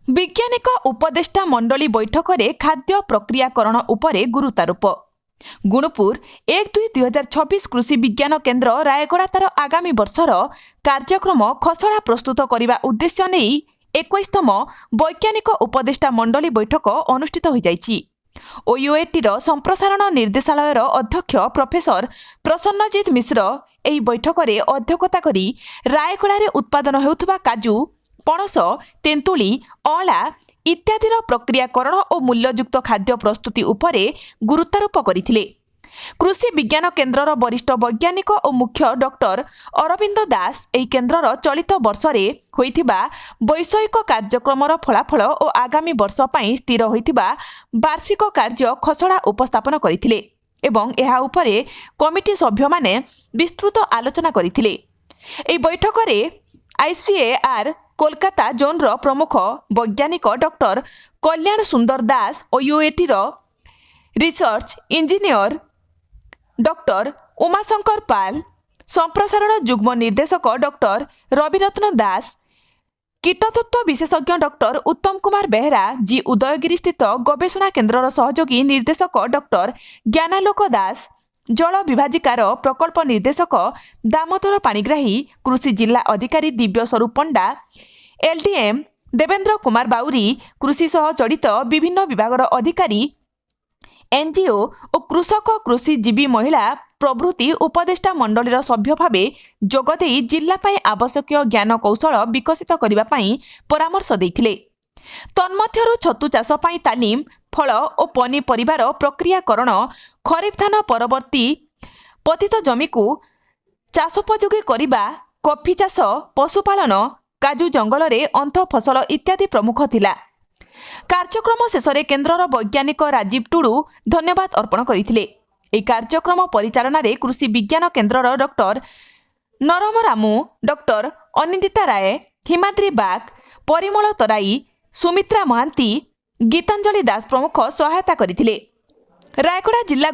वैज्ञानिक उपदेष्टा मंडली बैठक में खाद्य प्रक्रियाकरण उपरे गुरुत्वारोप। गुणुपुर 1-2-2026 कृषि विज्ञान केन्द्र रायगड़ा तार आगामी वर्षर कार्यक्रम खसड़ा प्रस्तुत करने उद्देश्य नहीं 21तम वैज्ञानिक उपदेष्टा मंडली बैठक अनुष्ठित हो जाइछि। ओयूएटीर संप्रसारण निर्देशालयर अध्यक्ष प्रोफेसर प्रसन्नजीत मिश्र एही बैठक में अध्यक्षता करी रायगड़ा रे उत्पादन हेउथबा काजू, पणस, तेंतुली, अँला इत्यादिर प्रक्रियाकरण और मूल्ययुक्त खाद्य प्रस्तुति उपरे गुरुत्वारोप करथिले। कृषि विज्ञान केन्द्रर वरिष्ठ वैज्ञानिक और मुख्य डॉक्टर अरविंद दास एही केन्द्रर चलित वर्ष रे होइथिबा वैषयिक कार्यक्रमर फलाफल और आगामी वर्ष पई स्थिर होइथिबा वार्षिक कार्य खसड़ा उपस्थापन करथिले एवं एहा उपरे कमिटी सभ्य माने विस्तृत आलोचना करथिले। एही बैठक रे आईसीएआर कोलकाता जोनर प्रमुख वैज्ञानिक डॉक्टर कल्याण सुंदर दास और यूएटीर रिसर्च इंजीनियर डॉक्टर उमाशंकर पाल, संप्रसारण युग्म निर्देशक डॉक्टर रविरत्न दास, कीटतत्व विशेषज्ञ डॉक्टर उत्तम कुमार बेहरा जी उदयगिरी स्थित गवेषणा केन्द्रर सहयोगी निर्देशक डॉक्टर ज्ञानालोक दास, जल विभाजिकार प्रकल्प निर्देशक दामोदर पाणिग्राही, कृषि जिला अधिकारी दिव्य स्वरूप पंडा, एलडीएम देवेंद्र कुमार बाउरी, कृषि सह जड़ित विभिन्न विभागर अधिकारी, एनजीओ और कृषक कृषिजीवी महिला प्रभृति उपदेष्टा मंडलीर सभ्य भावे जोगदे जिला पाई आवश्यक ज्ञान कौशल विकसित करने पाई परामर्श देथिले। तन्मध्यरु छतु चाष पाई तालीम, फल और पनीपरिबार प्रक्रियाकरण, खरीफ धान परवर्ती पतित जमी को चाषोपयोगी करने, कॉफी चाष, पशुपालन, काजू जंगल रे अंत फसल इत्यादि प्रमुख थिला। कार्यक्रम शेष में केन्द्रर वैज्ञानिक राजीव टुडू धन्यवाद अर्पण करथिले। एही कार्यक्रम परिचालन रे कृषि विज्ञान केन्द्रर डॉक्टर नरम रामू, डॉक्टर अनिंदिता राय, हिमाद्री बाग, परिमल तराई, सुमित्रा महांती, गीतांजलि दास प्रमुख सहायता करथिले। रायगड़ा जिला